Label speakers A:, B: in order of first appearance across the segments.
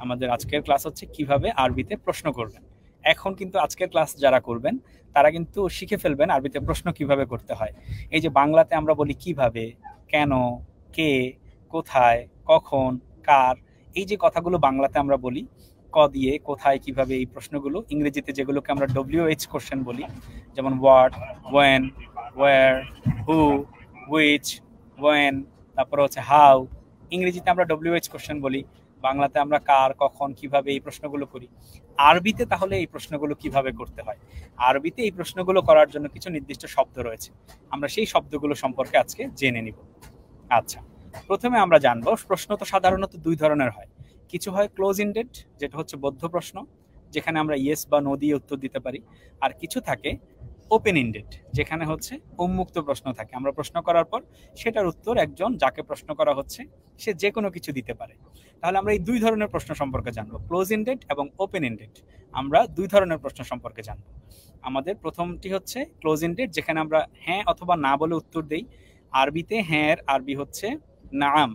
A: আমাদের আজকের ক্লাস হচ্ছে কিভাবে আরবিতে প্রশ্ন করবেন। এখন কিন্তু আজকের ক্লাস যারা করবেন তারা কিন্তু শিখে ফেলবেন আরবিতে প্রশ্ন কিভাবে করতে হয়। এই যে বাংলাতে আমরা বলি কিভাবে, কেন, কে, কোথায়, কখন, কার, এই যে কথাগুলো বাংলাতে আমরা বলি ক দিয়ে, কোথায়, কিভাবে, এই প্রশ্নগুলো ইংরেজিতে যেগুলোকে আমরা WH কোশ্চেন বলি, যেমন what, when, where, who, which, when, তারপরে হচ্ছে হাউ। ইংরেজিতে আমরা WH কোশ্চেন বলি, বাংলাতে আমরা কার, কখন, কিভাবে, এই প্রশ্নগুলো করি। আরবিতে তাহলে এই প্রশ্নগুলো কিভাবে করতে হয়? আরবিতে এই প্রশ্নগুলো করার জন্য কিছু নির্দিষ্ট শব্দ রয়েছে, আমরা সেই শব্দগুলো সম্পর্কে আজকে জেনে নিব। আচ্ছা, প্রথমে আমরা জানবো প্রশ্ন তো সাধারণত দুই ধরনের হয়। কিছু হয় ক্লোজ ইন্ডেড, যেটা হচ্ছে বদ্ধ প্রশ্ন, যেখানে আমরা ইয়েস বা নো দিয়ে উত্তর দিতে পারি। আর কিছু থাকে ওপেন ইন্ডেড, যেখানে হচ্ছে উন্মুক্ত প্রশ্ন থাকে, আমরা প্রশ্ন করার পর সেটার উত্তর একজন যাকে প্রশ্ন করা হচ্ছে সে যে কোনো কিছু দিতে পারে। তাহলে আমরা এই দুই ধরনের প্রশ্ন সম্পর্কে জানবো, ক্লোজ ইন্ডেড এবং ওপেন ইন্ডেড। আমরা দুই ধরনের প্রশ্ন সম্পর্কে জানবো। আমাদের প্রথমটি হচ্ছে ক্লোজ ইন্ডেড, যেখানে আমরা হ্যাঁ অথবা না বলে উত্তর দেই। আরবিতে হ্যাঁ এর আরবি হচ্ছে নাম,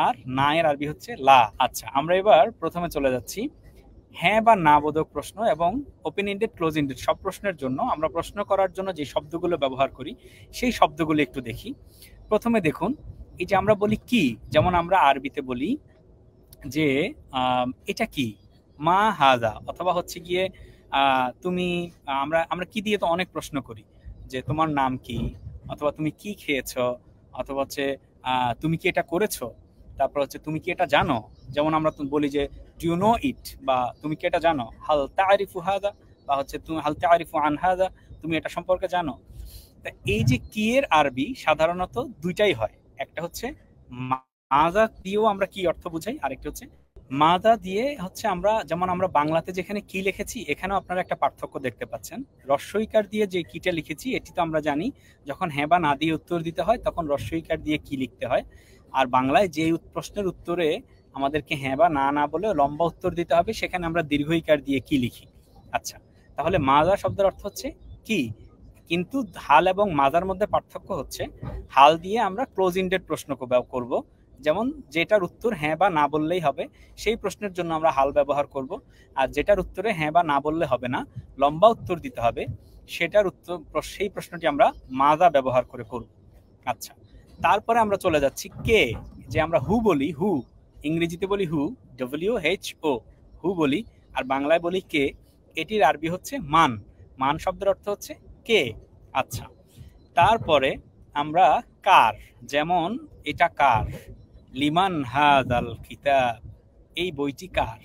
A: আর না এর আরবি হচ্ছে লা। আচ্ছা, আমরা এবার প্রথমে চলে যাচ্ছি হ্যাঁ বা না বোধক প্রশ্ন এবং ওপেন ইন্ডেড, ক্লোজ ইন্ডেড সব প্রশ্নের জন্য আমরা প্রশ্ন করার জন্য যে শব্দগুলো ব্যবহার করি সেই শব্দগুলো একটু দেখি। প্রথমে দেখুন, এই যে আমরা বলি কি, যেমন আমরা আরবিতে বলি যে এটা কি, মা হাজা, অথবা হচ্ছে গিয়ে তুমি, আমরা আমরা কি দিয়ে তো অনেক প্রশ্ন করি, যে তোমার নাম কি, অথবা তুমি কি খেয়েছো, অথবা হচ্ছে তুমি কি এটা করেছো, তারপর হচ্ছে তুমি কি এটা জানো। যেমন আমরা বলি যে ডু ইউ নো ইট, বা তুমি কি এটা জানো, হাল তারিফু হাদা, বা হচ্ছে তুমি হাল তারিফু আন হাদা, তুমি এটা সম্পর্কে জানো। তা এই যে কি এর আরবি সাধারণত দুইটাই হয়, একটা হচ্ছে মাজা দিয়েও আমরা কি অর্থ বুঝাই, আরেকটা হচ্ছে মাজা দিয়ে হচ্ছে আমরা, যেমন আমরা বাংলাতে যেখানে কি লিখেছি এখানেও আপনারা একটা পার্থক্য দেখতে পাচ্ছেন। রস্বইকার দিয়ে যে কিটা লিখেছি এটি তো আমরা জানি যখন হ্যাঁ বা না দিয়ে উত্তর দিতে হয় তখন রস্বইকার দিয়ে কি লিখতে হয়, আর বাংলায় যে প্রশ্নের উত্তরে আমাদেরকে হ্যাঁ বা না না বলে লম্বা উত্তর দিতে হবে সেখানে আমরা দীর্ঘইকার দিয়ে কি লিখি। আচ্ছা, তাহলে মাজা শব্দের অর্থ হচ্ছে কি, কিন্তু হাল এবং মাজার মধ্যে পার্থক্য হচ্ছে হাল দিয়ে আমরা ক্লোজ ইন্ডেড প্রশ্ন করব, যেমন যেটার উত্তর হ্যাঁ বা না বললেই হবে সেই প্রশ্নের জন্য আমরা হাল ব্যবহার করব, আর যেটার উত্তরে হ্যাঁ বা না বললে হবে না, লম্বা উত্তর দিতে হবে, সেটার উত্তর সেই প্রশ্নটি আমরা মাজা ব্যবহার করে করব। আচ্ছা, তারপরে আমরা চলে যাচ্ছি কে, যে আমরা হু বলি, হু ইংরেজিতে বলি হু, WHO, হু বলি, আর বাংলায় বলি কে, এটির আরবি হচ্ছে মান। মান শব্দের অর্থ হচ্ছে কে। আচ্ছা, তারপরে আমরা কার, যেমন এটা কার, লিমান হাদাল কিতাব, এই বইটি কার,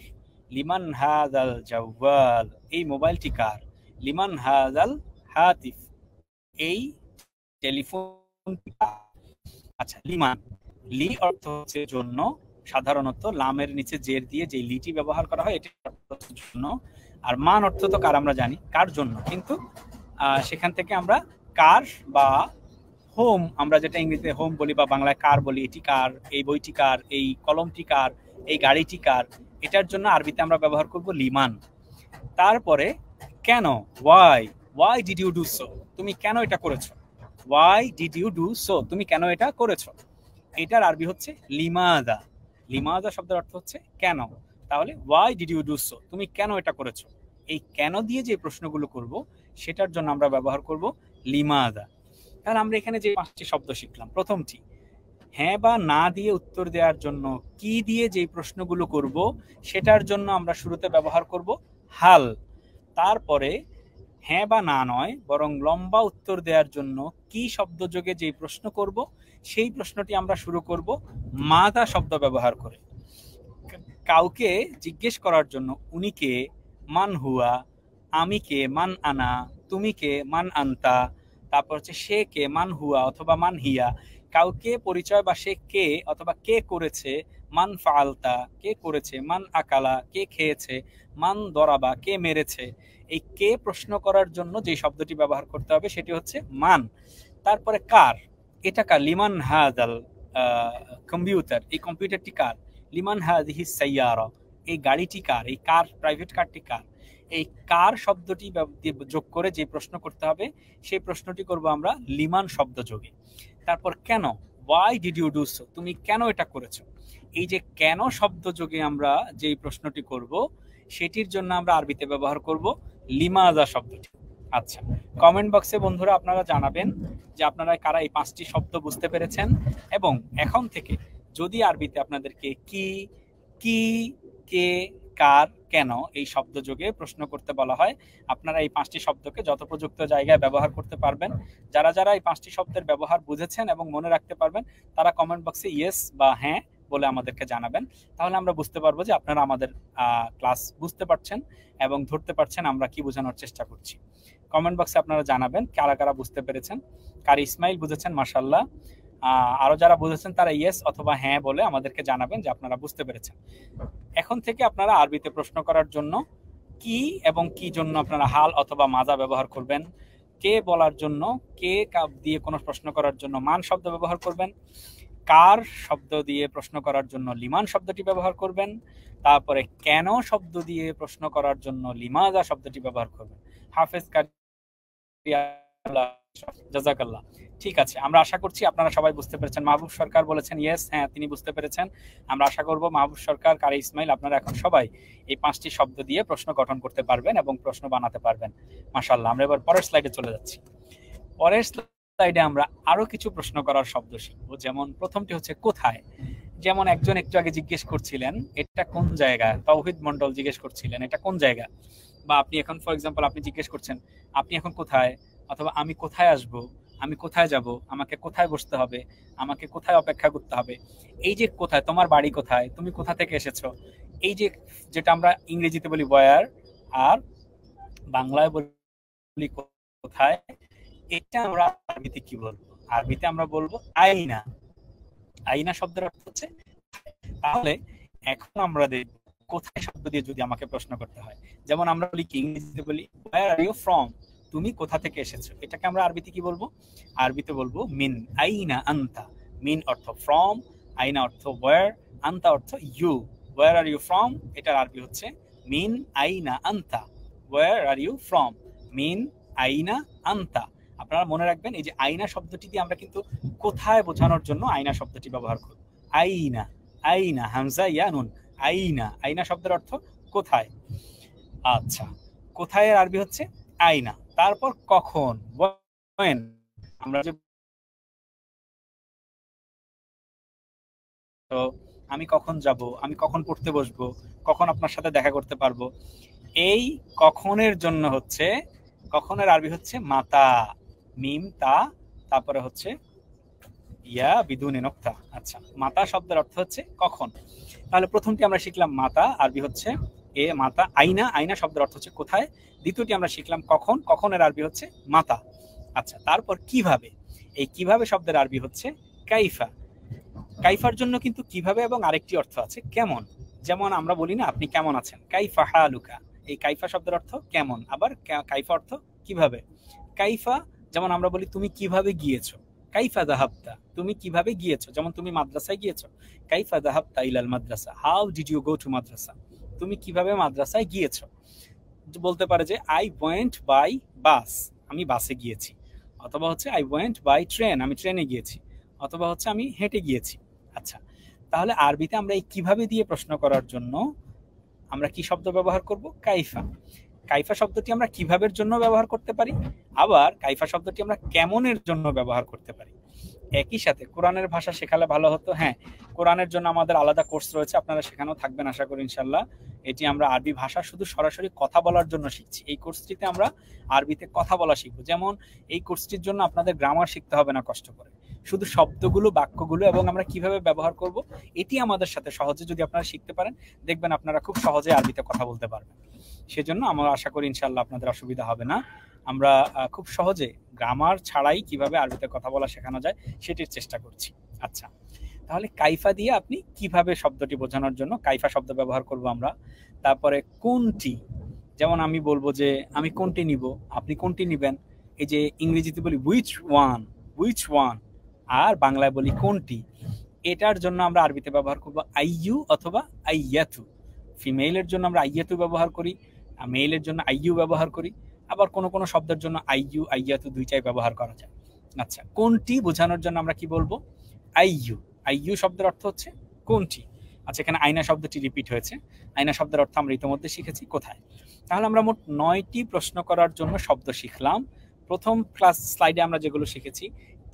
A: লিমান হাদাল জাওয়াল, এই মোবাইলটি কার, লিমান হাদাল হাতিফ, এই টেলিফোনটি কার। আচ্ছা, লিমান, লি অর্থ হচ্ছে জন্য, সাধারণত লামের নিচে জের দিয়ে যে লিটি ব্যবহার করা হয় এটি অর্থ হচ্ছে জন্য, আর মান অর্থ তো কার আমরা জানি, কার জন্য, কিন্তু সেখান থেকে আমরা কার বা হোম, আমরা যেটা ইংরেজিতে হোম বলি বা বাংলায় কার বলি, এটি কার, এই বইটি কার, এই কলমটি কার, এই গাড়িটি কার, এটার জন্য আরবিতে আমরা ব্যবহার করব লিমান। তারপরে কেন, why, why did you do so, তুমি কেন এটা করেছো, why did you do so, তুমি কেন এটা করেছো, এটার আরবি হচ্ছে লিমাদা। লিমাদা শব্দের অর্থ হচ্ছে কেন, তাহলে why did you do so, তুমি কেন এটা করেছো, এই কেন দিয়ে যে প্রশ্নগুলো করব সেটার জন্য আমরা ব্যবহার করব লিমাদা। তাহলে আমরা এখানে যে 5টি শব্দ শিখলাম, প্রথমটি হ্যাঁ বা না দিয়ে উত্তর দেওয়ার জন্য কি দিয়ে যে প্রশ্নগুলো করব সেটার জন্য আমরা শুরুতে ব্যবহার করব হাল। তারপরে হ্যাঁ বা না নয় বরং লম্বা উত্তর দেওয়ার জন্য কি শব্দ যোগে যে প্রশ্ন করব সেই প্রশ্নটি আমরা শুরু করব মাদা শব্দ ব্যবহার করে। কাউকে জিজ্ঞেস করার জন্য উনি কে, মান হুয়া, আমি কে, মান আনা, তুমি কে, মান আন্তা, তারপর হচ্ছে সে কে, মান হুয়া অথবা মান হিয়া, কাউকে পরিচয় বা সে কে অথবা কে করেছে, মান ফালতা, কে করেছে, মান আকালা, কে খেয়েছে, মান দরাবা, কে মেরেছে, এই কে প্রশ্ন করার জন্য যে শব্দটি ব্যবহার করতে হবে সেটি হচ্ছে মান। তারপরে কার, এটা কার, লিমান হাদাল কম্পিউটার, এই কম্পিউটারটি কার, লিমান হাদিহি সাইয়ারা, এই গাড়িটি কার, এই কার প্রাইভেট কারটি কার, এই কার শব্দটি যোগ করে যে প্রশ্ন করতে হবে সেই প্রশ্নটি করব আমরা লিমান শব্দ যোগে। তারপর কেন, why did you do so, তুমি কেন এটা করেছো, এই যে কেন শব্দ যোগে আমরা যেই প্রশ্নটি করব সেটির জন্য আমরা আরবিতে ব্যবহার করব লিমাজা শব্দটি। আচ্ছা, কমেন্ট বক্সে বন্ধুরা আপনারা জানাবেন যে আপনারা কারা এই 5টি শব্দ বুঝতে পেরেছেন, এবং এখন থেকে যদি আরবিতে আপনাদেরকে কি, কি, কে, কার, কেন এই শব্দ যোগে প্রশ্ন করতে বলা হয়, আপনারা এই 5টি শব্দকে যথোপযুক্ত জায়গায় ব্যবহার করতে পারবেন। যারা যারা এই 5টি শব্দের ব্যবহার বুঝেছেন এবং মনে রাখতে পারবেন তারা কমেন্ট বক্সে ইয়েস বা হ্যাঁ বলে আমাদেরকে জানাবেন। তাহলে আমরা বুঝতে পারবো যে আপনারা আমাদের ক্লাস বুঝতে পারছেন এবং ধরতে পারছেন আমরা কি বোঝানোর চেষ্টা করছি। কমেন্ট বক্সে আপনারা জানাবেন কারা কারা বুঝতে পেরেছেন। কারি ইসমাইল বুঝেছেন, মাশাআল্লাহ। আরো যারা বুঝেছেন তারা ইয়েস অথবা হ্যাঁ বলে আমাদেরকে জানাবেন যে আপনারা বুঝতে পেরেছেন। এখন থেকে আপনারা আরবিতে প্রশ্ন করার জন্য কি এবং কি জন্য আপনারা হাল অথবা মাজা ব্যবহার করবেন। কে বলার জন্য কে দিয়ে কোনো প্রশ্ন করার জন্য মান শব্দ ব্যবহার করবেন। কার শব্দ দিয়ে প্রশ্ন করার জন্য লিমান শব্দটি ব্যবহার করবেন। তারপরে কেন শব্দ দিয়ে প্রশ্ন করার জন্য লিমাজা শব্দটি ব্যবহার করবেন। হাফেজ জাযাকাল্লাহ। ঠিক আছে, আমরা আশা করছি আপনারা সবাই বুঝতে পেরেছেন। মাহবুব সরকার বলেছেন ইয়েস, হ্যাঁ তিনি বুঝতে পেরেছেন। আমরা আশা করব মাহবুব সরকার, কারি ইসমাইল আপনারা এখন সবাই এই 5টি শব্দ দিয়ে প্রশ্ন গঠন করতে পারবেন এবং প্রশ্ন বানাতে পারবেন। মাশাআল্লাহ। আমরা এবার পরের স্লাইডে চলে যাচ্ছি। পরের স্লাইডে আমরা আরো কিছু প্রশ্ন করার শব্দ শিখবো। যেমন প্রথমটি হচ্ছে কোথায়। যেমন একজন একটু আগে জিজ্ঞেস করছিলেন এটা কোন জায়গা, তাওহিদ মন্ডল জিজ্ঞেস করছিলেন এটা কোন জায়গা। বা আপনি এখন ফর এক্সাম্পল আপনি জিজ্ঞেস করছেন আপনি এখন কোথায়, অথবা আমি কোথায় আসব, আমি কোথায় যাব, আমাকে কোথায় বসতে হবে, আমাকে কোথায় অপেক্ষা করতে হবে। এই যে কোথায়, তোমার বাড়ি কোথায়, তুমি কোথা থেকে এসেছো, এই যে যেটা আমরা ইংরেজিতে বলি ওয়্যার আর বাংলায় বলি কোথায়, এটা আমরা আরবিতে কি বলবো? আরবিতে আমরা বলবো আইনা। আইনা শব্দের অর্থ হচ্ছে। তাহলে এখন আমরা দেখব কোথায় শব্দ দিয়ে যদি আমাকে প্রশ্ন করতে হয়। যেমন আমরা বলি কি ইংরেজিতে বলি ওয়্যার আর ইউ ফ্রম, তুমি কোথা থেকে এসেছো। এটাকে আমরা আরবিতে কি বলবো? আরবিতে বলবো মিন। আইনা আনতা। মিন অর্থ ফ্রম, আইনা অর্থ ওয়্যার, আনতা অর্থ you. Where are you from এটার আরবি হচ্ছে মিন আইনা আনতা। Where are you from, mean আইনা আনতা। আপনারা মনে রাখবেন এই যে আইনা শব্দটি দিয়ে আমরা কিন্তু কোথায় বোঝানোর জন্য আইনা শব্দটি ব্যবহার করব। আইনা, আইনা হামজা ইয়া নুন। আইনা, আইনা শব্দের অর্থ কোথায়। আচ্ছা, কোথায় এর আরবি হচ্ছে আইনা। তারপর কখন, when, আমরা যে তো আমি কখন যাব, আমি কখন পড়তে বসবো, কখন আপনার সাথে দেখা করতে পারবো, এই কখনের জন্য হচ্ছে, কখনের আরবি হচ্ছে মাতা। মিম তা, তারপরে হচ্ছে ইয়া বিদুনে নক্তা। আচ্ছা, মাতা শব্দের অর্থ হচ্ছে কখন। তাহলে প্রথমটি আমরা শিখলাম মাতা, আরবি হচ্ছে এ মাতা। আইনা, আইনা শব্দের অর্থ হচ্ছে কোথায়। দ্বিতীয়টি আমরা শিখলাম কখন, কখনের আরবি হচ্ছে মাতা। আচ্ছা, তারপর কিভাবে। এই কিভাবে শব্দের আরবি হচ্ছে কাইফা। কাইফার জন্য কিন্তু কিভাবে এবং আরেকটি অর্থ আছে কেমন। যেমন আমরা বলি না আপনি কেমন আছেন, কাইফা হালুকা। এই কাইফা শব্দের অর্থ কেমন, আবার কাইফা অর্থ কিভাবে। কাইফা যেমন আমরা বলি তুমি কিভাবে গিয়েছো, কাইফা যাহাবতা, তুমি কিভাবে গিয়েছো। যেমন তুমি মাদ্রাসায় গিয়েছো, কাইফা যাহাবতা ইলাল মাদ্রাসা, how did you go to madrasa, তুমি কিভাবে মাদ্রাসায় গিয়েছো। বলতে পারে যে আই ওয়েন্ট বাই বাস, আমি বাসে গিয়েছি। অথবা হচ্ছে আই ওয়েন্ট বাই ট্রেন, আমি ট্রেনে গিয়েছি। অথবা হচ্ছে আমি হেঁটে গিয়েছি। আচ্ছা, তাহলে আরবিতে আমরা এই কিভাবে দিয়ে প্রশ্ন করার জন্য আমরা কি শব্দ ব্যবহার করব? কাইফা। কাইফা শব্দটি আমরা কিভাবের জন্য ব্যবহার করতে পারি, আবার কাইফা শব্দটি আমরা কেমনের জন্য ব্যবহার করতে পারি। একই সাথে কোরআনের ভাষা শেখালে ভালো হতো। হ্যাঁ, কোরআনের জন্য আমাদের আলাদা কোর্স রয়েছে, আপনারা সেখানেও থাকবেন আশা করি ইনশাল্লাহ। এটি আমরা আরবি ভাষা শুধু সরাসরি কথা বলার জন্য শিখছি। এই কোর্সটিতে আমরা আরবিতে কথা বলা শিখবো। যেমন এই কোর্সটির জন্য আপনাদের গ্রামার শিখতে হবে না কষ্ট করে, শুধু শব্দগুলো, বাক্যগুলো এবং আমরা কিভাবে ব্যবহার করব এটি আমাদের সাথে সহজে যদি আপনারা শিখতে পারেন, দেখবেন আপনারা খুব সহজে আরবিতে কথা বলতে পারবেন। সেজন্য আমরা আশা করি ইনশাল্লাহ আপনাদের অসুবিধা হবে না। আমরা খুব সহজে গ্রামার ছাড়াই কিভাবে আরবিতে কথা বলা শেখানো যায় সেটির চেষ্টা করছি। আচ্ছা, তাহলে কাইফা দিয়ে আপনি কিভাবে শব্দটি বোঝানোর জন্য কাইফা শব্দ ব্যবহার করব আমরা। তারপরে কোনটি, যেমন আমি বলবো যে আমি কোনটি নিব, আপনি কোনটি নিবেন। এই যে ইংরেজিতে বলি হুইচ ওয়ান, হুইচ ওয়ান, আর বাংলায় বলি কোনটি। এটার জন্য আমরা আরবিতে ব্যবহার করব আইয়ু অথবা আইয়াতু। ফিমেলের জন্য আমরা আইয়াতু ব্যবহার করি, মেলের জন্য আইয়ু ব্যবহার করি। আবার কোনো কোনো শব্দের জন্য আইয়ু আইয়াতু দুইটাই ব্যবহার করা যায়। আচ্ছা, কোনটি বোঝানোর জন্য আমরা কি বলবো? আইয়ু। আইয়ু শব্দের অর্থ হচ্ছে কোনটি। আচ্ছা, এখানে আয়না শব্দটি রিপিট হয়েছে। আয়না শব্দের অর্থ আমরা ইতিমধ্যে শিখেছি, কোথায়। তাহলে আমরা মোট 9টি প্রশ্ন করার জন্য শব্দ শিখলাম। প্রথম ক্লাস স্লাইডে আমরা যেগুলো শিখেছি,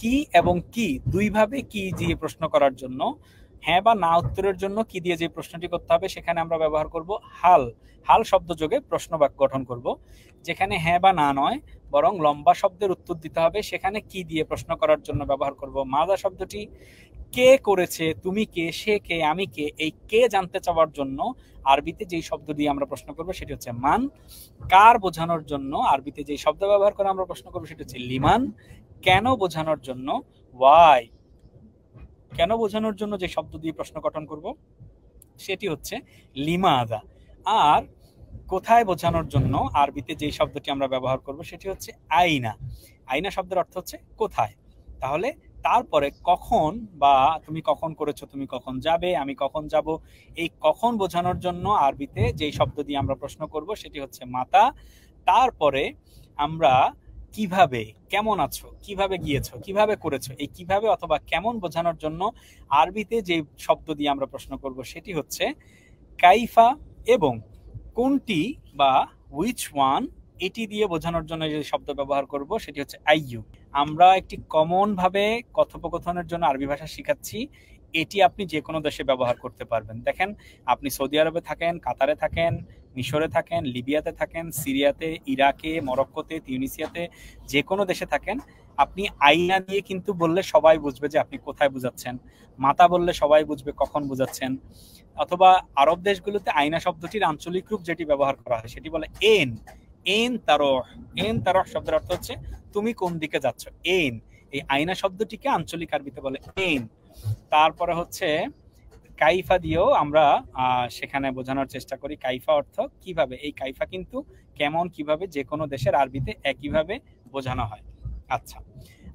A: কি এবং কি, দুইভাবে কি দিয়ে প্রশ্ন করার জন্য, হ্যাঁ বা না উত্তরের জন্য কি দিয়ে যে প্রশ্নটি করতে হবে সেখানে আমরা ব্যবহার করব হাল। হাল শব্দ যোগে প্রশ্ন বাক্য গঠন করব। যেখানে হ্যাঁ বা না নয়, বরং লম্বা শব্দের উত্তর দিতে হবে, সেখানে কি দিয়ে প্রশ্ন করার জন্য ব্যবহার করব মাদা শব্দটি। কে করেছে, তুমি কে, সে কে, আমি কে, এই কে জানতে চাওয়ার জন্য আরবিতে যেই শব্দ দিয়ে আমরা প্রশ্ন করব সেটি হচ্ছে মান। কার বোঝানোর জন্য আরবিতে যেই শব্দ ব্যবহার করে আমরা প্রশ্ন করব সেটি হচ্ছে লিমান। কেন বোঝানোর জন্য ওয়াই, কেন বোঝানোর জন্য যে শব্দ দিয়ে প্রশ্ন গঠন করব সেটি হচ্ছে লিমাদা। আর কোথায় বোঝানোর জন্য আরবিতে যে শব্দটি আমরা ব্যবহার করব সেটি হচ্ছে আইনা। আইনা শব্দের অর্থ হচ্ছে কোথায়। তাহলে তারপরে কখন, বা তুমি কখন করেছো, তুমি কখন যাবে, আমি কখন যাব, এই কখন বোঝানোর জন্য আরবিতে যেই শব্দ দিয়ে আমরা প্রশ্ন করব সেটি হচ্ছে মাতা। তারপরে আমরা কিভাবে, কেমন আছো, কিভাবে গিয়েছো, কিভাবে করেছো, এই কিভাবে অথবা কেমন বোঝানোর জন্য আরবিতে যে শব্দ দিয়ে আমরা প্রশ্ন করব সেটি হচ্ছে কাইফা। এবং কোনটি বা উইচ ওয়ান, এটি দিয়ে বোঝানোর জন্য যে শব্দ ব্যবহার করব সেটি হচ্ছে আইয়ু। আমরা একটি কমন ভাবে কথোপকথনের জন্য আরবি ভাষা শিখাচ্ছি, এটি আপনি যে কোনো দেশে ব্যবহার করতে পারবেন। দেখেন, আপনি সৌদি আরবে থাকেন, কাতারে থাকেন, মিশরে থাকেন, লিবিয়াতে থাকেন, সিরিয়াতে, ইরাকে, মরক্কোতে, তিউনিসিয়াতে, যে কোনো দেশে থাকেন, আপনি আইনা দিয়ে কিন্তু বললে সবাই বুঝবে যে আপনি কোথায় বুঝাচ্ছেন। মাতা বললে সবাই বুঝবে কখন বুঝাচ্ছেন। অথবা আরব দেশগুলোতে আইনা শব্দটির আঞ্চলিক রূপ যেটি ব্যবহার করা হয় সেটি বলে এন। এন তারহ। এন তারহ শব্দের অর্থ হচ্ছে তুমি কোন দিকে যাচ্ছ, এন। এই আইনা শব্দটিকে আঞ্চলিক আরবিতে বলে এন। তারপরে হচ্ছে কাইফা দিয়েও আমরা সেখানে বোঝানোর চেষ্টা করি। কাইফা অর্থ কিভাবে, এই কাইফা কিন্তু কেমন, কিভাবে, যে কোনো দেশের আরবিতে একইভাবে বোঝানো হয়। আচ্ছা,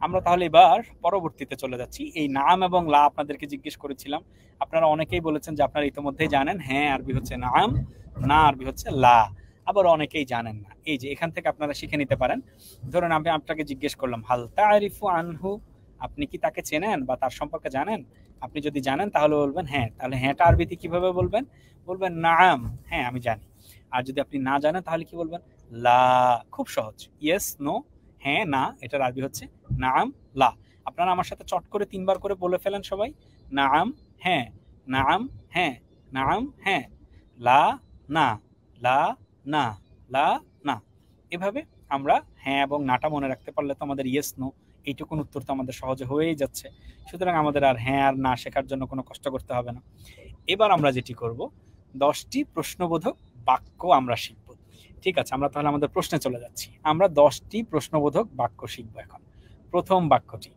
A: আমরা তাহলে এবার পরবর্তীতে চলে যাচ্ছি। এই নাম এবং লা আপনাদেরকে জিজ্ঞেস করেছিলাম, আপনারা অনেকেই বলেছেন যে আপনারা ইতিমধ্যেই জানেন হ্যাঁ আরবি হচ্ছে নাম, না আরবি হচ্ছে লা। আবার অনেকেই জানেন না। এই যে এখান থেকে আপনারা শিখে নিতে পারেন। ধরুন আমি আপনাকে জিজ্ঞেস করলাম হাল তারিফু আনহু, আপনি কি তাকে চেনেন বা তার সম্পর্কে জানেন। আপনি যদি জানেন তাহলে বলবেন হ্যাঁ। তাহলে হ্যাঁটা আরবিতে কিভাবে বলবেন? বলবেন নাম, হ্যাঁ আমি জানি। আর যদি আপনি না জানেন তাহলে কি বলবেন? লা। খুব সহজ, ইয়েস নো, হ্যাঁ না, এটার আরবি হচ্ছে নাম লা। আপনারা আমার সাথে চট করে 3বার করে বলে ফেলেন সবাই। নাম হ্যাঁ, নাম হ্যাঁ, নাম হ্যাঁ, লা না, লা না, লা না। এভাবে আমরা হ্যাঁ এবং নাটা মনে রাখতে পারলে তো আমাদের ইয়েস নো এইটুকুন উত্তর তো আমাদের সহজে হয়েই যাচ্ছে। সুতরাং আমাদের আর হ্যাঁ আর না শেখার জন্য কোনো কষ্ট করতে হবে না। এবার আমরা যেটি করব, 10টি প্রশ্নবোধক বাক্য আমরা শিখব। ঠিক আছে, আমরা তাহলে আমাদের প্রশ্নে চলে যাচ্ছি। আমরা 10টি প্রশ্নবোধক বাক্য শিখব এখন। প্রথম বাক্যটি,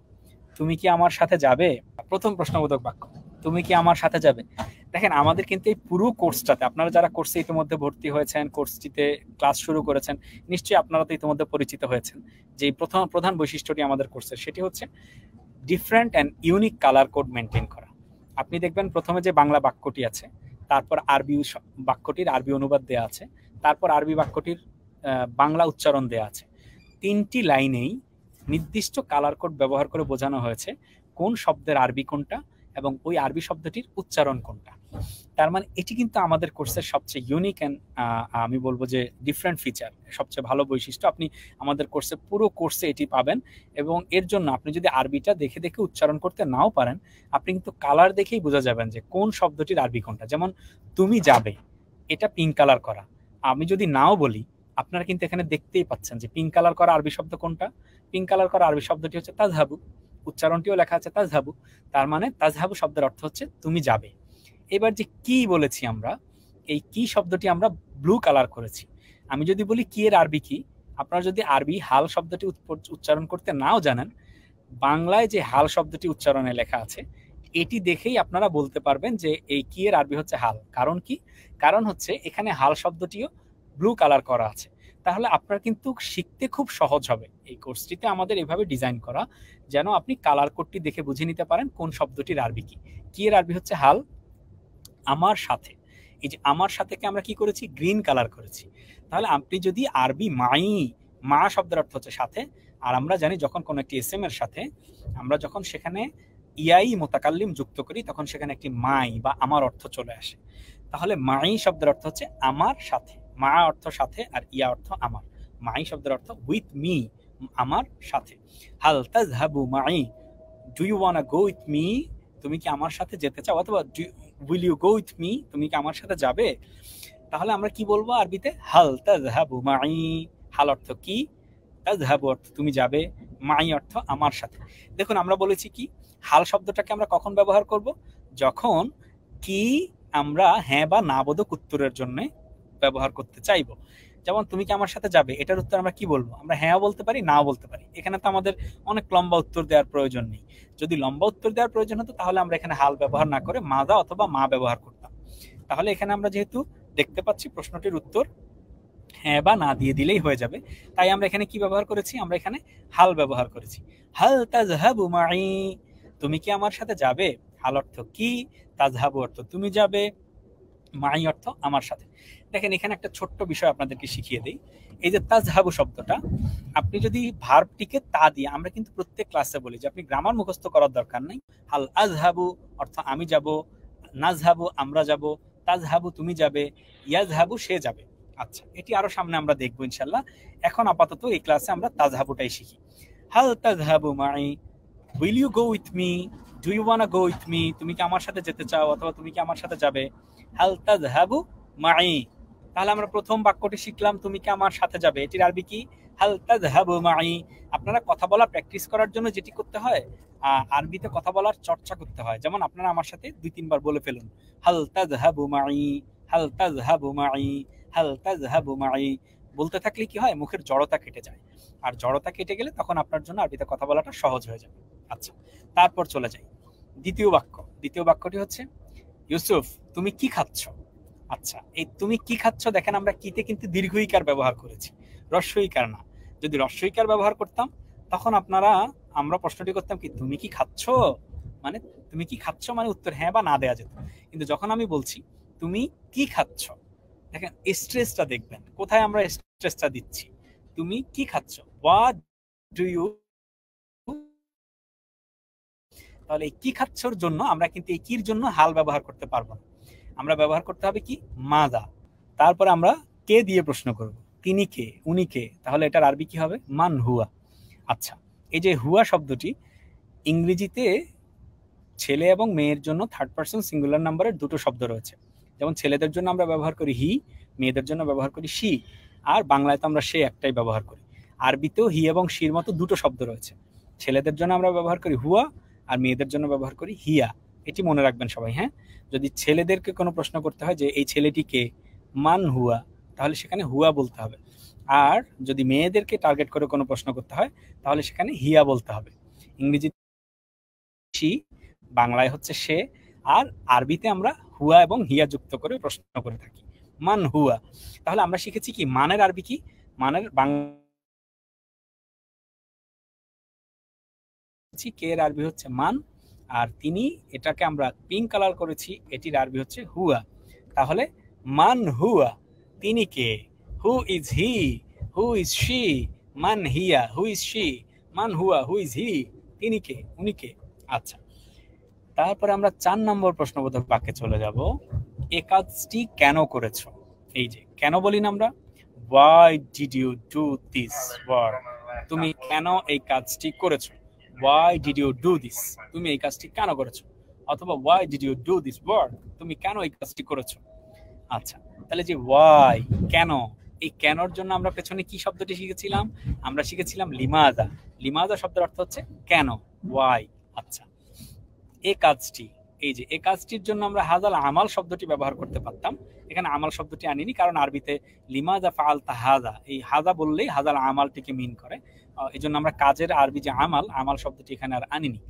A: তুমি কি আমার সাথে যাবে? প্রথম প্রশ্নবোধক বাক্য, তুমি কি আমার সাথে যাবে? দেখেন, আমাদের কিন্তু এই পুরো কোর্সটাতে, আপনারা যারা কোর্সে ইতিমধ্যে ভর্তি হয়েছেন, কোর্সটিতে ক্লাস শুরু করেছেন, নিশ্চয়ই আপনারা তো ইতিমধ্যে পরিচিত হয়েছেন যে প্রধান বৈশিষ্ট্যটি আমাদের কোর্সের, সেটি হচ্ছে different and unique colour code maintain করা। আপনি দেখবেন প্রথমে যে বাংলা বাক্যটি আছে, তারপর আরবি বাক্যটির আরবি অনুবাদ দেওয়া আছে, তারপর আরবি বাক্যটির বাংলা উচ্চারণ দেওয়া আছে। 3টি লাইনেই নির্দিষ্ট কালার কোড ব্যবহার করে বোঝানো হয়েছে কোন শব্দের আরবি কোনটা এবং ওই আরবি শব্দটির উচ্চারণ কোনটা। তার মানে এটি কিন্তু আমাদের কোর্সের সবচেয়ে ইউনিক অ্যান্ড আমি বলবো যে ডিফারেন্ট ফিচার, সবচেয়ে ভালো বৈশিষ্ট্য। আপনি আমাদের কোর্সে, পুরো কোর্সে এটি পাবেন। এবং এর জন্য আপনি যদি আরবিটা দেখে দেখে উচ্চারণ করতে নাও পারেন, আপনি কিন্তু কালার দেখেই বোঝা যাবেন যে কোন শব্দটির আরবি কোনটা। যেমন তুমি যাবে, এটা পিঙ্ক কালার করা। আমি যদি নাও বলি, আপনারা কিন্তু এখানে দেখতেই পাচ্ছেন যে পিঙ্ক কালার করা আরবি শব্দ কোনটা। পিঙ্ক কালার করা আরবি শব্দটি হচ্ছে তাজহাবু, উচ্চারণটিও লেখা আছে তাজহাবু। তার মানে তাজহাবু শব্দের অর্থ হচ্ছে তুমি যাবে। এবার যে কি বলেছি আমরা, এই কি শব্দটি আমরা ব্লু কালার করেছি। আমি যদি বলি কি এর আরবি কি, আপনারা যদি আরবি হাল শব্দটি উচ্চারণ করতে নাও জানেন, বাংলায় যে হাল শব্দটি উচ্চারণে লেখা আছে এটি দেখেই আপনারা বলতে পারবেন যে এই কি এর আরবি হচ্ছে হাল। কারণ কি? কারণ হচ্ছে এখানে হাল শব্দটিও ব্লু কালার করা আছে। তাহলে আপনার কিন্তু শিখতে খুব সহজ হবে। এই কোর্সটিতে আমাদের এভাবে ডিজাইন করা যেন আপনি কালার কোডটি দেখে বুঝে নিতে পারেন কোন শব্দটির আরবি কি। কি এর আরবি হচ্ছে হাল। আমার সাথে, এই যে আমার সাথেকে আমরা কি করেছি? গ্রিন কালার করেছি। তাহলে আপনি যদি আরবি মাই, মা শব্দের অর্থ হচ্ছে সাথে, আর আমরা জানি যখন কোনো একটি এসএম এর সাথে আমরা যখন সেখানে ইয়াই মুতাকাল্লিম যুক্ত করি তখন সেখানে একটি মাই বা আমার অর্থ চলে আসে। তাহলে মাই শব্দের অর্থ হচ্ছে আমার সাথে, মা অর্থ সাথে আর ইয়া অর্থ আমার। মাই শব্দের অর্থ উইথ মি, আমার সাথে। হাল তাযহাবু মাই, do you wanna go with me, তুমি কি আমার সাথে যেতে চাও, অথবা will you go with me, তুমি কি আমার সাথে যাবে। তাহলে আমরা কি বলবো আরবিতে, হাল তাযহাবু মাই। হাল অর্থ কি, তাযহাবু অর্থ তুমি যাবে, মাই অর্থ আমার সাথে। দেখুন আমরা বলেছি কি, হাল শব্দটাকে আমরা কখন ব্যবহার করব, যখন কি আমরা হ্যাঁ বা না বোধক উত্তরের জন্য ব্যবহার করতে চাইবো। যেমন তুমি কি আমার সাথে যাবে, এটার উত্তর আমরা কি বলবো, আমরা হ্যাঁও বলতে পারি নাও বলতে পারি। এখানে তো আমাদের অনেক লম্বা উত্তর দেওয়ার প্রয়োজন নেই। যদি লম্বা উত্তর দেওয়ার প্রয়োজন হতো তাহলে আমরা এখানে হাল ব্যবহার না করে মাদা অথবা মা ব্যবহার করতাম। তাহলে এখানে আমরা যেহেতু দেখতে পাচ্ছি প্রশ্নটির উত্তর হ্যাঁ বা না দিয়ে দিলেই হয়ে যাবে, তাই আমরা এখানে কি ব্যবহার করেছি, আমরা এখানে হাল ব্যবহার করেছি। হাল তাযহাবু মাই, তুমি কি আমার সাথে যাবে। হাল অর্থ কি, তাযহাবু অর্থ তুমি যাবে, মাই অর্থ আমার সাথে। দেখেন এখানে একটা ছোট্ট বিষয় আপনাদেরকে শিখিয়ে দেই। এই যে তাযহাবু শব্দটা, আপনি যদি ভার্বটিকে তা দিয়ে, আমরা কিন্তু প্রত্যেক ক্লাসে বলি যে আপনি গ্রামার মুখস্থ করার দরকার নাই। হাল আযহাবু অর্থ আমি যাব, নাযহাবু আমরা যাব, তাযহাবু তুমি যাবে, ইয়াযহাবু সে যাবে। আচ্ছা, এটি আরো সামনে আমরা দেখবো ইনশাআল্লাহ। এখন আপাতত এই ক্লাসে আমরা তাযহাবুটাই শিখি। হাল তাযহাবু মাই, will you go with me, do you wanna go with me, তুমি কি আমার সাথে যেতে চাও অথবা তুমি কি আমার সাথে যাবে। হাল তাযহাবু মাই। তাহলে আমরা প্রথম বাক্যটি শিখলাম তুমি কি আমার সাথে যাবে, এটির আরবি কি, হাল তাযহাবু মাই। আপনারা কথা বলা প্র্যাকটিস করার জন্য যেটি করতে হয়, আরবিতে কথা বলার চর্চা করতে হয়। যেমন আপনারা আমার সাথে 2-3 বার বলে ফেলুন, হাল তাযহাবু মাই, হাল তাযহাবু মাই, হাল তাযহাবু মাই। বলতে থাকলে কি হয়, মুখের জড়তা কেটে যায়, আর জড়তা কেটে গেলে তখন আপনার জন্য আরবিতে কথা বলাটা সহজ হয়ে যাবে। আচ্ছা, তারপর চলে যাই দ্বিতীয় বাক্য। দ্বিতীয় বাক্যটি হচ্ছে, ইউসুফ তুমি কি খাচ্ছ। আচ্ছা, এই তুমি কি খাচ্ছ, দেখেন আমরা কিতে কিন্তু দীর্ঘইকার ব্যবহার করেছি, রস্বইকার না। যদি রস্বইকার ব্যবহার করতাম তখন আমরা প্রশ্নটি করতাম কি, তুমি কি খাচ্ছ, মানে তুমি কি খাচ্ছ মানে উত্তর হ্যাঁ বা না দেয়া যেত। কিন্তু যখন আমি বলছি তুমি কি খাচ্ছ, দেখেন স্ট্রেসটা দেখবেন, কোথায় আমরা স্ট্রেসটা দিচ্ছি, তুমি কি খাচ্ছ, হোয়াট ডু ইউ। তাহলে এই কি খাচ্ছর জন্য আমরা কিন্তু এই কির জন্য হাল ব্যবহার করতে পারবো না, আমরা ব্যবহার করতে হবে কি, মাদা। তারপরে আমরা কে দিয়ে প্রশ্ন করব, তিনি কে, উনি কে, তাহলে এটার আরবি কি হবে, মান হুয়া। আচ্ছা, এই যে হুয়া শব্দটি ইংরেজিতে ছেলে এবং মেয়ের জন্য থার্ড পারসন সিঙ্গুলার নাম্বারের দুটো শব্দ রয়েছে। যেমন ছেলেদের জন্য আমরা ব্যবহার করি হি, মেয়েদের জন্য ব্যবহার করি শি, আর বাংলায় তো আমরা সে একটাই ব্যবহার করি। আরবিতেও হি এবং শির মতো দুটো শব্দ রয়েছে, ছেলেদের জন্য আমরা ব্যবহার করি হুয়া আর মেয়েদের জন্য ব্যবহার করি হিয়া। এটি মনে রাখবেন সবাই। হ্যাঁ, যদি ছেলেদেরকে কোনো প্রশ্ন করতে হয় যে এই ছেলেটি কে, মান হুয়া, তাহলে সেখানে হুয়া বলতে হবে। আর যদি মেয়েদেরকে টার্গেট করে কোনো প্রশ্ন করতে হয় তাহলে সেখানে হিয়া বলতে হবে। ইংরেজি শি, বাংলায় হচ্ছে সে, আর আরবিতে আমরা হুয়া এবং হিয়া যুক্ত করে প্রশ্ন করে থাকি, মান হুয়া। তাহলে আমরা শিখেছি কি, মানের আরবি কি, মানের কে এর আরবি হচ্ছে মান, আর তিনি, এটাকে আমরা পিঙ্ক কালার করেছি, এটির আরবি হচ্ছে হুয়া। তাহলে মান হুয়া, তিনি কে, who is he, who is she, মান হিয়া, হু ইজ শি, মান হুয়া, হু ইজ হি, তিনি কে, উনি কে। আচ্ছা, তারপরে আমরা 4 নম্বর প্রশ্নবোধক বাক্যে চলে যাব। এই কাজটি কেন করেছো, এই যে কেন বলি না আমরা, why did you do this work, তুমি কেন এই কাজটি করেছো, why did you do this, তুমি এই কাজটি কেন করেছো, অথবা why did you do this work, তুমি কেন এই কাজটি করেছো। আচ্ছা, তাহলে যে why, কেন, এই কেনর জন্য আমরা পেছনে কি শব্দটি শিখেছিলাম, আমরা শিখেছিলাম লিমাজা। লিমাজা শব্দের অর্থ হচ্ছে কেন, why। আচ্ছা, এই কাজটি, এই যে এই কাজটির জন্য আমরা হাজাল আমাল শব্দটি ব্যবহার করতে পারতাম, এখানে আমাল শব্দটি আনিনি, কারণ আরবিতে লিমাজা ফাআলতা হাজা, এই হাজা বললেই হাজাল আমালটিকে মিন করে, এই জন্য আমরা কাজের আরবি যে আমাল, আমাল শব্দটি এখানে আর আনিনি।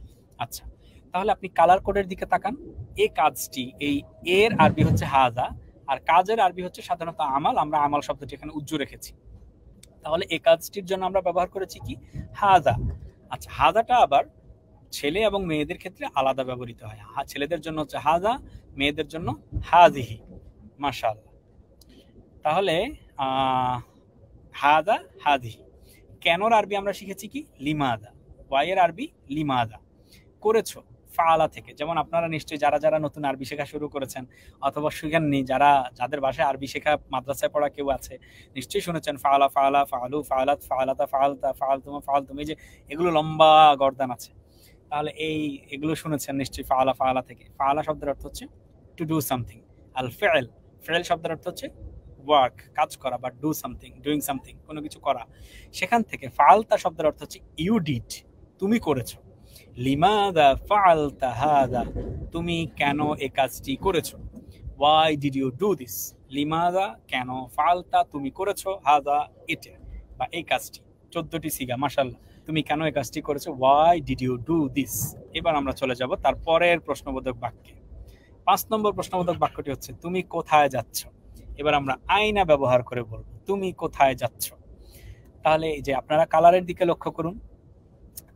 A: আচ্ছা, তাহলে আপনি কালার কোডের দিকে তাকান, এই কাজটি, এই এর আরবি হচ্ছে হাজা, আর কাজের আরবি হচ্ছে সাধারণত আমাল, আমরা আমাল শব্দটি এখানে উজ্জু রেখেছি। তাহলে এই কাজটির জন্য আমরা ব্যবহার করেছি কি, হাজা। আচ্ছা, হাজাটা আবার ছেলে এবং মেয়েদের ক্ষেত্রে আলাদা ব্যবহৃত হয়, ছেলেদের জন্য হচ্ছে হাজা, মেয়েদের জন্য হাজিহি। মাশাআল্লাহ। তাহলে হাজা হাজিহি। কেনর আরবি আমরা শিখেছি কি, লিমাদা। ওয়াই এর আরবি লিমাদা। করেছো, ফাআলা থেকে। যেমন আপনারা নিশ্চয়ই যারা যারা নতুন আরবি শেখা শুরু করেছেন অথবা শিখেননি, যাদের বাসায় আরবি শেখা মাদ্রাসায় পড়া কেউ আছে, নিশ্চয়ই শুনেছেন ফাআলা, ফাআলা, ফাআলু, ফাআলাত, ফাআলাতা, ফাআলতা, ফাআলতুমা, ফাআলতুম, এই যে এগুলো লম্বা গর্দান আছে। তাহলে এগুলো শুনেছেন নিশ্চয়ই ফাআলা, ফাআলা থেকে। ফাআলা শব্দের অর্থ হচ্ছে টু ডু সামথিং। আল ফিল, ফিল শব্দের অর্থ হচ্ছে ওয়ার্ক, কাজ করা, বা ডু সামথিং, ডুইং সামথিং, কোনো কিছু করা। সেখান থেকে ফাআলতা শব্দের অর্থ হচ্ছে ইউ ডিড, তুমি করেছো। লিমাদা ফাআলতা হাদা, তুমি কেন এই কাজটি করেছো। Why did you do this, লিমাদা কেন, ফাআলতা তুমি করেছো, হাদা এটা বা এই কাজটি। 14টি সিগা, মাশাআল্লাহ। তুমি কেন এই কাজটি করেছো, why did you do this. এবার আমরা চলে যাব তারপরের প্রশ্নবোধক বাক্যে। 5 নম্বর প্রশ্নবোধক বাক্যটি হচ্ছে তুমি কোথায় যাচ্ছ। এবার আমরা আইনা ব্যবহার করে বলবো তুমি কোথায় যাচ্ছ। তাহলে এই যে আপনারা কালারের দিকে লক্ষ্য করুন,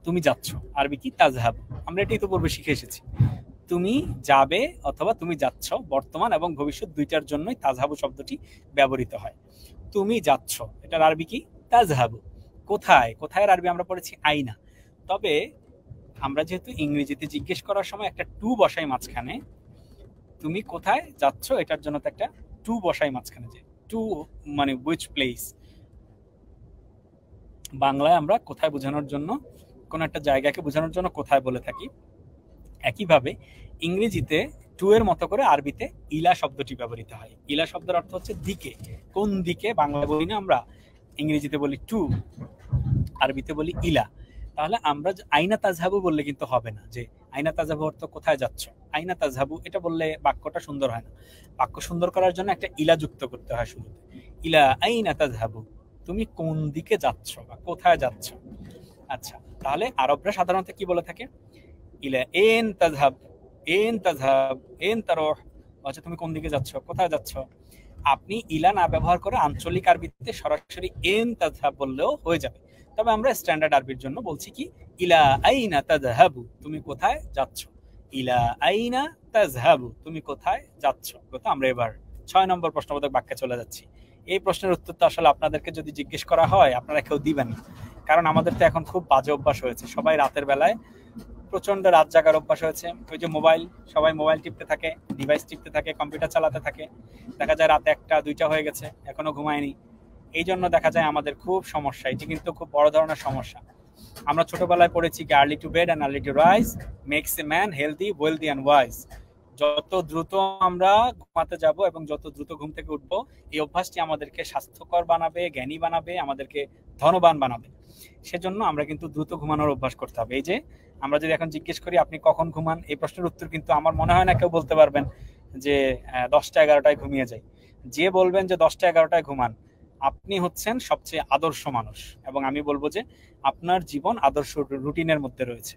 A: তুমি যাচ্ছ, আরবি কি তাজহাব। আমরা এটাই তো পূর্বে শিখে এসেছি, তুমি যাবে অথবা তুমি যাচ্ছ, বর্তমান এবং ভবিষ্যৎ দুইটার জন্যই তাজহাবু শব্দটি ব্যবহৃত হয়। তুমি যাচ্ছ, এটার আরবি কি তাজহাবু। কোথায়, কোথায় আরবি আমরা পড়েছি আইনা। তবে আমরা যেহেতু ইংরেজিতে জিজ্ঞেস করার সময় একটা টু বসাই মাঝখানে, তুমি কোথায় যাচ্ছ এটার জন্য তো একটা টু বসাই মাঝখানে, যে টু মানে হুইচ প্লেস। বাংলায় আমরা কোথায় বোঝানোর জন্য, কোন একটা জায়গাকে বোঝানোর জন্য কোথায় বলে থাকি। একইভাবে ইংরেজিতে টু এর মতো করে আরবিতে ইলা শব্দটি ব্যবহৃত হয়। ইলা শব্দের অর্থ হচ্ছে দিকে, কোন দিকে। বাংলায় বলি না আমরা, ইংরেজিতে বলি টু, আরবিতে বলি ইলা। তাহলে আমরা আইনা তাজহাবু বললে কিন্তু হবে না, যে আইনা তাজহাবু অর্থ কোথায় যাচ্ছ, আইনা তাজহাবু এটা বললে বাক্যটা সুন্দর হয় না। বাক্য সুন্দর করার জন্য একটা ইলা যুক্ত করতে হয় শুরুতে। ইলা আইনা তাজহাবু, তুমি কোন দিকে যাচ্ছ বা কোথায় যাচ্ছ। আচ্ছা, তাহলে আরবরা সাধারণত কি বলে থাকে, ইলা এন তাজহাব, এন তাজহাব, এন তারহ, আচ্ছা তুমি কোন দিকে যাচ্ছ, কোথায় যাচ্ছ। আপনি ইলা না ব্যবহার করে আঞ্চলিক আরবিতে সরাসরি এন তাজহাব বললেও হয়ে যাবে। তবে আমরা স্ট্যান্ডার্ড আরবির জন্য বলছি কি ইলা আইনা তাজহাবু, তুমি কোথায় যাচ্ছ। ইলা আইনা তাজহাবু, তুমি কোথায় যাচ্ছ। আমরা এবার 6 নম্বর প্রশ্নবোধক বাক্যে চলে যাচ্ছি। এই প্রশ্নের উত্তর তো আসলে আপনাদেরকে যদি জিজ্ঞেস করা হয় আপনারা কেউ দিবেন না, কারণ আমাদের তো এখন খুব বাজে অভ্যাস হয়েছে। সবাই রাতের বেলায় প্রচন্ড রাত জাগার অভ্যাস হয়েছে। ওই যে মোবাইল, সবাই মোবাইল টিপতে থাকে, ডিভাইস টিপতে থাকে, কম্পিউটার চালাতে থাকে। দেখা যায় রাত 1টা 2টা হয়ে গেছে, এখনো ঘুমায়নি। এই জন্য দেখা যায় আমাদের খুব সমস্যা। এটি কিন্তু খুব বড় ধরনের সমস্যা। আমরা ছোটবেলায় পড়েছি কি early to bed and early to rise makes a man healthy, wealthy and wise. যত দ্রুত আমরা ঘুমাতে যাব এবং যত দ্রুত ঘুম থেকে উঠবো, এই অভ্যাসটি আমাদেরকে স্বাস্থ্যকর বানাবে, জ্ঞানী বানাবে, আমাদেরকে ধনবান বানাবে। সেজন্য আমরা কিন্তু দ্রুত ঘুমানোর অভ্যাস করতে হবে। এই যে আমরা যদি এখন জিজ্ঞেস করি আপনি কখন ঘুমান, এই প্রশ্নের উত্তর কিন্তু আমার মনে হয় না কেউ বলতে পারবেন যে 10টা 11টায় ঘুমিয়ে যাই। যে বলবেন যে 10টা 11টায় ঘুমান, আপনি হচ্ছেন সবচেয়ে আদর্শ মানুষ। এবং আমি বলবো যে আপনার জীবন আদর্শ রুটিনের মধ্যে রয়েছে।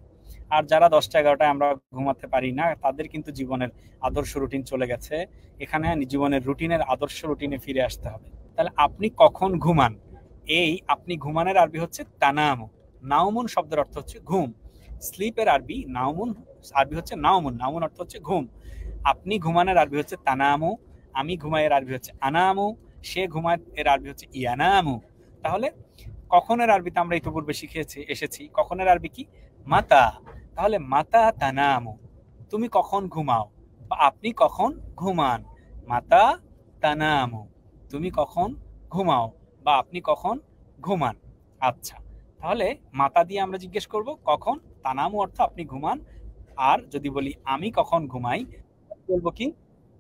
A: আর যারা 10টা 11টায় আমরা ঘুমাতে পারি না, তাদের কিন্তু জীবনের আদর্শ রুটিন চলে গেছে। এখানে জীবনের রুটিনের আদর্শ রুটিনে ফিরে আসতে হবে। তাহলে আপনি কখন ঘুমান, এই আপনি ঘুমানের আরবি হচ্ছে তানামু। নাউমুন শব্দের অর্থ হচ্ছে ঘুম। স্লিপের আরবি নাউমুন, আরবি হচ্ছে নাউমুন। নাউমুন অর্থ হচ্ছে ঘুম। আপনি ঘুমানের আরবি হচ্ছে তানামু। আমি ঘুমাইয়ের আরবি হচ্ছে আনামু। সে ঘুমায় এর আরবি হচ্ছে ইয়ানামু। তাহলে কখনের আরবিতে আমরা ইতিপূর্বে শিখেছি এসেছি, কখনের আরবি কি মাতা। তাহলে মাতা তানামু, তুমি কখন ঘুমাও বা আপনি কখন ঘুমান। মাতা তানামু, তুমি কখন ঘুমাও বা আপনি কখন ঘুমান। আচ্ছা, তাহলে মাতা দিয়ে আমরা জিজ্ঞেস করব কখন, তানামু অর্থ আপনি ঘুমান। আর যদি বলি আমি কখন ঘুমাই, বলবো কি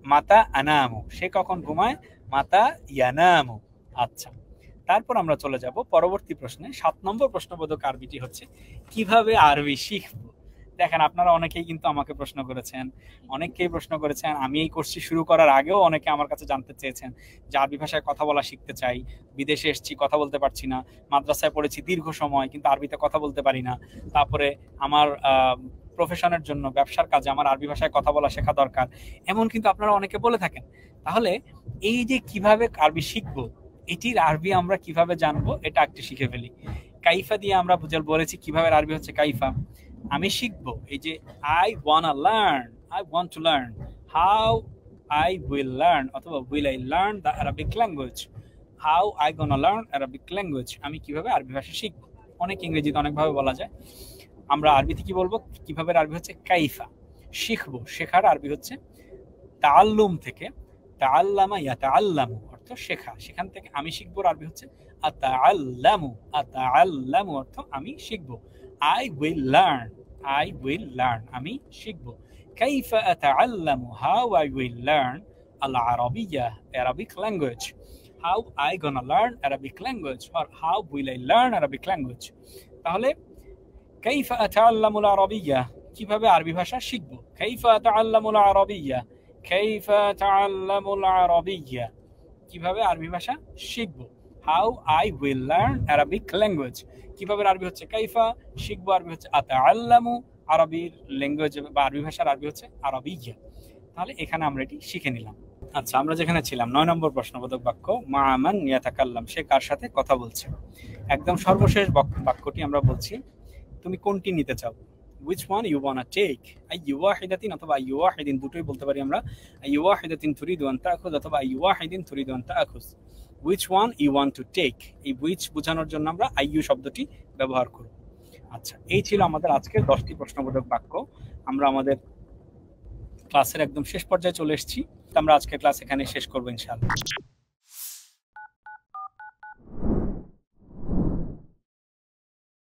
A: মাতা আনামু, সে কখন ঘুমায়, মাতা ইয়ানামু। আচ্ছা, তারপর আমরা চলে যাব পরবর্তী প্রশ্নে। 7 নম্বর প্রশ্নবোধক আরবিটি হচ্ছে কিভাবে আরবি শিখবো। দেখেন, আপনারা অনেকেই কিন্তু আমাকে প্রশ্ন করেছেন, অনেকেই প্রশ্ন করেছেন। আমি এই কোর্সটি শুরু করার আগেও অনেকে আমার কাছে জানতে চেয়েছেন যে আরবি ভাষায় কথা বলা শিখতে চাই, বিদেশে এসেছি কথা বলতে পারছি না, মাদ্রাসায় পড়েছি দীর্ঘ সময় কিন্তু আরবিতে কথা বলতে পারি না, তারপরে আমার প্রফেশনের জন্য ব্যবসার কাজে আমার আরবি ভাষায় কথা বলা শেখা দরকার, এমন কিন্তু আপনারা অনেকে বলে থাকেন। তাহলে এই যে কিভাবে আরবি শিখবো, এটির আরবি আমরা কিভাবে জানবো, এটা একটু শিখে ফেলি। কাইফা দিয়ে আমরা বলেছি কিভাবে আরবি হচ্ছে কাইফা। আমি শিখবো, এই যে I wanna learn, I want to learn, how I will learn অথবা will I learn the Arabic language, how I gonna learn Arabic language, আমি কিভাবে আরবি ভাষা শিখবো। অনেক ইংরেজিতে অনেকভাবে বলা যায়। আমরা আরবিতে কি বলবো, কিভাবে আরবি হচ্ছে কাইফা। শিখবো, শেখার আরবি হচ্ছে তাআল্লুম থেকে তাআল্লামা ইয়াতাআল্লামু অর্থ শেখা, সেখান থেকে আমি শিখবো আরবি হচ্ছে আতাআল্লামু। আতাআল্লামু অর্থ আমি শিখবো। I will learn, I will learn আমি শিখবো। কাইফা আতাআল্লামু, হাউ আই উইল লার্ন আল আরাবিয়া, Arabic language. How I gonna learn Arabic language, or how will I learn Arabic language? তাহলে কাইফা আতাআল্লামুল আরাবিয়া, কিভাবে আরবি ভাষা শিখবো। কাইফা আতাআল্লামুল আরাবিয়া, কাইফা আতাআল্লামুল আরাবিয়া, কিভাবে আরবি ভাষা শিখবো। How I will learn Arabic language, কিভাবে আরবি হচ্ছে কাইফা, শিখবো আরবি হচ্ছে আতাআল্লামু, আরবির ল্যাঙ্গুয়েজ বা আরবি ভাষার আরবি হচ্ছে আরাবিয়া। তাহলে এখানে আমরা এটি শিখে নিলাম। আচ্ছা, আমরা যেখানে ছিলাম ৯ নম্বর প্রশ্নবোধক বাক্য, মা মান ইয়াতাকাল্লাম, সে কার সাথে কথা বলছে। একদম সর্বশেষ বাক্যটি আমরা বলছি, তুমি কোনটি নিতে চাও। which one you wanna take, আইয়ু ওয়াহিদাতিন অথবা আইয়ু ওয়াহিদিন, দুটোই বলতে পারি আমরা। আইয়ু ওয়াহিদাতিন তুরিদু আন তাখুয অথবা আইয়ু ওয়াহিদিন তুরিদু আন তাখুয। which one you want to take, এই which বোঝানোর জন্য আমরা আইয়ু শব্দটি ব্যবহার করব। আচ্ছা, এই ছিল আমাদের আজকের 10টি প্রশ্নবোধক বাক্য। আমরা আমাদের ক্লাসের একদম শেষ পর্যায়ে চলে এসেছি। আমরা আজকের ক্লাস এখানে শেষ করবো ইনশাআল্লাহ।